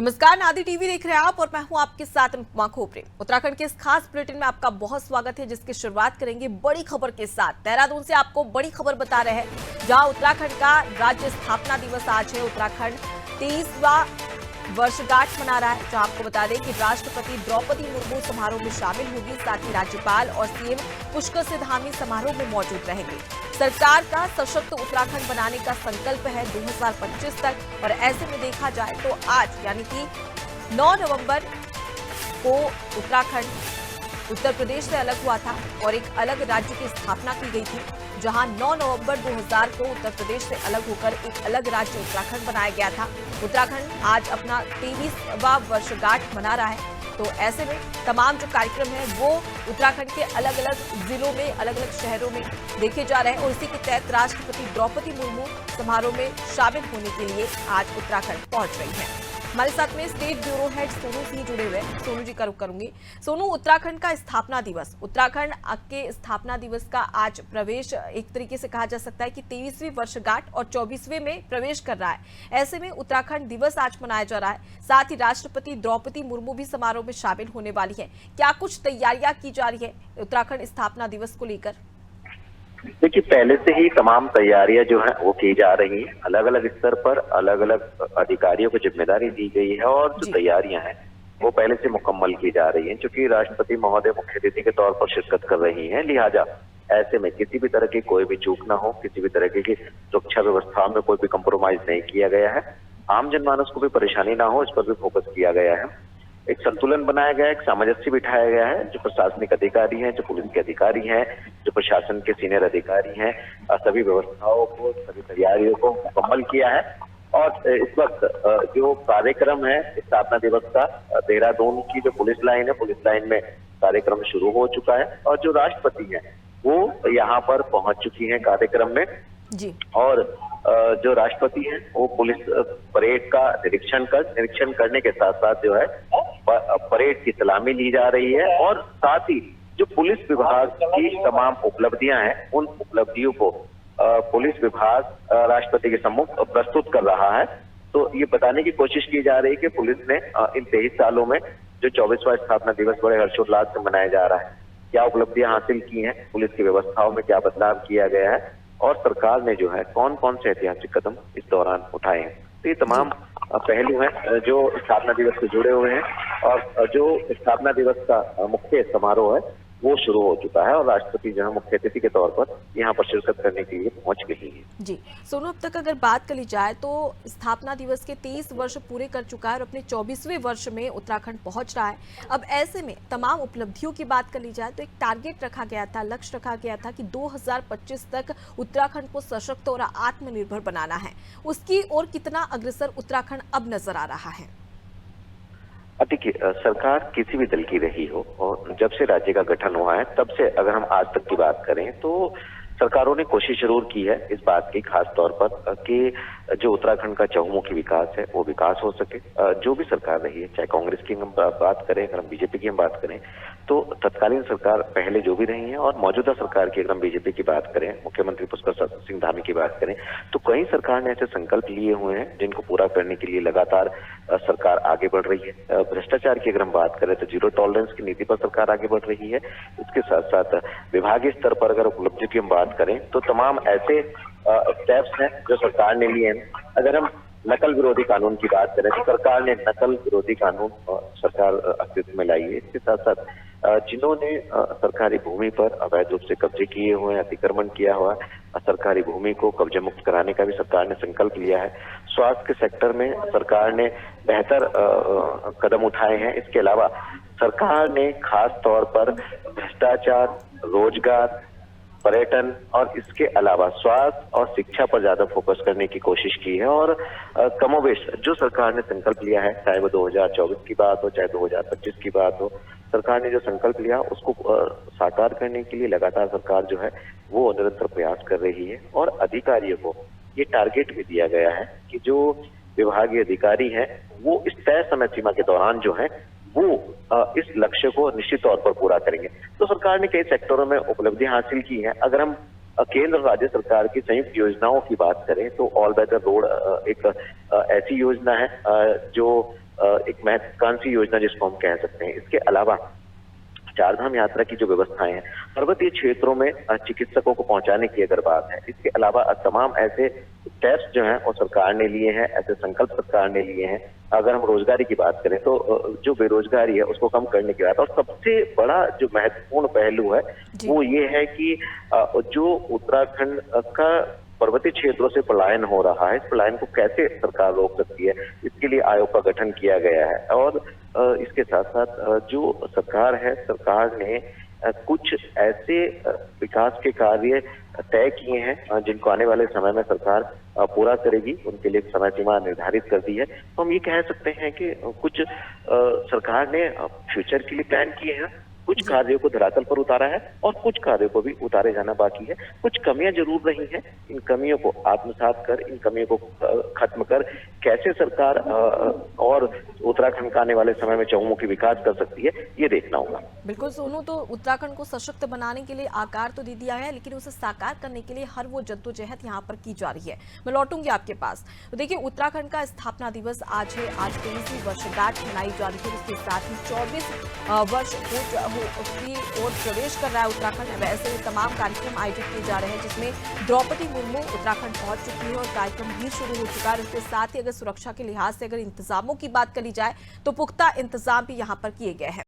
नमस्कार, नादी टीवी देख रहे हैं आप और मैं हूं आपके साथ अनुपमा खोपरे। उत्तराखंड के इस खास बुलेटिन में आपका बहुत स्वागत है, जिसकी शुरुआत करेंगे बड़ी खबर के साथ। देहरादून से आपको बड़ी खबर बता रहे हैं, जहां उत्तराखंड का राज्य स्थापना दिवस आज है। उत्तराखंड 23वां वर्षगांठ मना रहा है, जहां आपको बता दें कि राष्ट्रपति द्रौपदी मुर्मू समारोह में शामिल होगी। साथ ही राज्यपाल और सीएम पुष्कर सिंह धामी समारोह में मौजूद रहेंगे। सरकार का सशक्त उत्तराखंड बनाने का संकल्प है 2025 तक, और ऐसे में देखा जाए तो आज यानी कि 9 नवंबर को उत्तराखंड उत्तर प्रदेश से अलग हुआ था और एक अलग राज्य की स्थापना की गई थी, जहां 9 नवंबर 2000 को उत्तर प्रदेश से अलग होकर एक अलग राज्य उत्तराखंड बनाया गया था। उत्तराखंड आज अपना 23वां वर्षगांठ मना रहा है, तो ऐसे में तमाम जो कार्यक्रम है वो उत्तराखंड के अलग अलग जिलों में, अलग अलग शहरों में देखे जा रहे हैं, और इसी के तहत राष्ट्रपति द्रौपदी मुर्मू समारोह में शामिल होने के लिए आज उत्तराखंड पहुंच रही हैं। हमारे साथ में state bureau head Sonu Singh जुड़े हुए हैं। सोनू जी का रुख करूंगी। सोनू, उत्तराखंड का स्थापना दिवस, उत्तराखंड के स्थापना दिवस का आज प्रवेश एक तरीके से कहा जा सकता है कि 23वीं वर्षगांठ और 24वें में प्रवेश कर रहा है। ऐसे में उत्तराखंड दिवस आज मनाया जा रहा है। साथ ही राष्ट्रपति द्रौपदी मुर्मू भी समारोह में शामिल होने वाली है। क्या कुछ तैयारियां की जा रही है उत्तराखंड स्थापना दिवस को लेकर? देखिए, पहले से ही तमाम तैयारियां जो है वो की जा रही हैं। अलग अलग स्तर पर अलग अलग अधिकारियों को जिम्मेदारी दी गई है, और जो तैयारियां हैं वो पहले से मुकम्मल की जा रही हैं। क्योंकि राष्ट्रपति महोदय मुख्य अतिथि के तौर पर शिरकत कर रही हैं, लिहाजा ऐसे में किसी भी तरह की कोई भी चूक ना हो, किसी भी तरह की सुरक्षा व्यवस्था में कोई भी कंप्रोमाइज नहीं किया गया है। आम जनमानस को भी परेशानी ना हो, इस पर भी फोकस किया गया है। एक संतुलन बनाया गया है, एक सामंजस्य बिठाया गया है। जो प्रशासनिक अधिकारी हैं, जो पुलिस के अधिकारी हैं, जो प्रशासन के सीनियर अधिकारी हैं, सभी व्यवस्थाओं को, सभी तैयारियों को मुकम्मल किया है। और इस वक्त जो कार्यक्रम है स्थापना दिवस का, देहरादून की जो पुलिस लाइन है, पुलिस लाइन में कार्यक्रम शुरू हो चुका है, और जो राष्ट्रपति है वो यहाँ पर पहुंच चुकी है कार्यक्रम में जी। और जो राष्ट्रपति हैं वो पुलिस परेड का निरीक्षण करने के साथ साथ जो है परेड की सलामी ली जा रही है। और साथ ही जो पुलिस विभाग की तमाम उपलब्धियां हैं, उन उपलब्धियों को पुलिस विभाग राष्ट्रपति के सम्मुख प्रस्तुत कर रहा है। तो ये बताने की कोशिश की जा रही है कि पुलिस ने इन 23 सालों में जो 24वां स्थापना दिवस बड़े हर्षोल्लास से मनाया जा रहा है, क्या उपलब्धियां हासिल की हैं, पुलिस की व्यवस्थाओं में क्या बदलाव किया गया है, और सरकार ने जो है कौन कौन से ऐतिहासिक कदम इस दौरान उठाए हैं। तो ये तमाम पहलू हैं जो स्थापना दिवस से जुड़े हुए हैं, और जो स्थापना दिवस का मुख्य समारोह है वो शुरू हो चुका है, और राष्ट्रपति जो है मुख्य अतिथि के तौर पर यहाँ पर शिरकत करने के लिए पहुंच गई है। जी सोनू, अब तक अगर बात कर ली जाए तो स्थापना दिवस के 23 वर्ष पूरे कर चुका है और अपने 24वें वर्ष में उत्तराखंड पहुंच रहा है। अब ऐसे में तमाम उपलब्धियों की बात कर ली जाए तो एक टारगेट रखा गया था, लक्ष्य रखा गया था कि 2025 तक उत्तराखंड को सशक्त और आत्मनिर्भर बनाना है। उसकी ओर कितना अग्रसर उत्तराखंड अब नजर आ रहा है? देखिए, सरकार किसी भी दल की रही हो, और जब से राज्य का गठन हुआ है तब से अगर हम आज तक की बात करें तो सरकारों ने कोशिश जरूर की है इस बात की, खास तौर पर कि जो उत्तराखंड का चहुमुखी विकास है वो विकास हो सके। जो भी सरकार रही है, चाहे कांग्रेस की हम बात करें, अगर हम बीजेपी की हम बात करें, तो तत्कालीन सरकार पहले जो भी रही है और मौजूदा सरकार की अगर हम बीजेपी की बात करें, मुख्यमंत्री पुष्कर सिंह धामी की बात करें, तो कई सरकार ने ऐसे संकल्प लिए हुए हैं जिनको पूरा करने के लिए लगातार सरकार आगे बढ़ रही है। भ्रष्टाचार की अगर हम बात करें तो जीरो टॉलरेंस की नीति पर सरकार आगे बढ़ रही है। इसके साथ साथ विभागीय स्तर पर अगर उपलब्धि की हम बात करें तो तमाम ऐसे स्टेप्स हैं जो सरकार ने लिए हैं। अगर हम नकल विरोधी कानून की बात करें तो सरकार ने नकल विरोधी कानून सरकार अस्तित्व में लाई है। इसके साथ साथ जिन्होंने सरकारी भूमि पर अवैध रूप से कब्जे किए हुए हैं, अतिक्रमण किया हुआ है, सरकारी भूमि को कब्जे मुक्त कराने का भी सरकार ने संकल्प लिया है। स्वास्थ्य के सेक्टर में सरकार ने बेहतर कदम उठाए हैं। इसके अलावा सरकार ने खास तौर पर भ्रष्टाचार, रोजगार, पर्यटन और इसके अलावा स्वास्थ्य और शिक्षा पर ज्यादा फोकस करने की कोशिश की है। और कमोबेश जो सरकार ने संकल्प लिया है, चाहे वो 2024 की बात हो, चाहे 2025 की बात हो, सरकार ने जो संकल्प लिया उसको साकार करने के लिए लगातार सरकार जो है वो निरंतर प्रयास कर रही है। और अधिकारियों को ये टारगेट भी दिया गया है कि जो विभागीय अधिकारी हैं वो इस तय समय सीमा के दौरान जो है वो इस लक्ष्य को निश्चित तौर पर पूरा करेंगे। तो सरकार ने कई सेक्टरों में उपलब्धियां हासिल की हैं। अगर हम केंद्र और राज्य सरकार की संयुक्त योजनाओं की बात करें तो ऑल वेदर रोड एक ऐसी योजना है जो एक महत्वाकांक्षी योजना जिसको हम कह सकते हैं। इसके अलावा चारधाम यात्रा की जो व्यवस्थाएं हैं, पर्वतीय क्षेत्रों में चिकित्सकों को पहुंचाने की अगर बात है, इसके अलावा तमाम ऐसे स्टेप्स जो हैं वो सरकार ने लिए हैं, ऐसे संकल्प सरकार ने लिए हैं। अगर हम रोजगारी की बात करें तो जो बेरोजगारी है उसको कम करने की बात, और सबसे बड़ा जो महत्वपूर्ण पहलू है वो ये है कि जो उत्तराखंड का पर्वतीय क्षेत्रों से पलायन हो रहा है, इस पलायन को कैसे सरकार रोक सकती है, इसके लिए आयोग का गठन किया गया है। और इसके साथ साथ जो सरकार है, सरकार ने कुछ ऐसे विकास के कार्य तय किए हैं जिनको आने वाले समय में सरकार पूरा करेगी, उनके लिए एक समय सीमा निर्धारित कर दी है। तो हम ये कह सकते हैं कि कुछ सरकार ने फ्यूचर के लिए प्लान किए हैं, कुछ कार्यों को धरातल पर उतारा है और कुछ कार्यों को भी उतारे जाना बाकी है। कुछ कमियां जरूर रही हैं, इन कमियों को आत्मसात कर, इन कमियों को खत्म कर कैसे सरकार और उत्तराखंड का आने वाले समय में चहुमुखी विकास कर सकती है, ये देखना होगा। बिल्कुल सोनू, तो उत्तराखंड को सशक्त बनाने के लिए आकार तो दे दिया है, लेकिन उसे साकार करने के लिए हर वो जद्दोजहद यहाँ पर की जा रही है। मैं लौटूंगी आपके पास। तो देखिए, उत्तराखंड का स्थापना दिवस आज है, आज 23वीं वर्षगांठ मनाई जा रही है। इसके साथ ही 24 वर्ष की ओर प्रवेश कर रहा है उत्तराखंड। वैसे तमाम कार्यक्रम आयोजित किए जा रहे हैं, जिसमें द्रौपदी मुर्मू उत्तराखंड पहुंच चुकी है और कार्यक्रम भी शुरू हो चुका है। इसके साथ ही अगर सुरक्षा के लिहाज से अगर इंतजामों की बात करी जाए तो पुख्ता इंतजाम भी यहाँ पर किए गए हैं।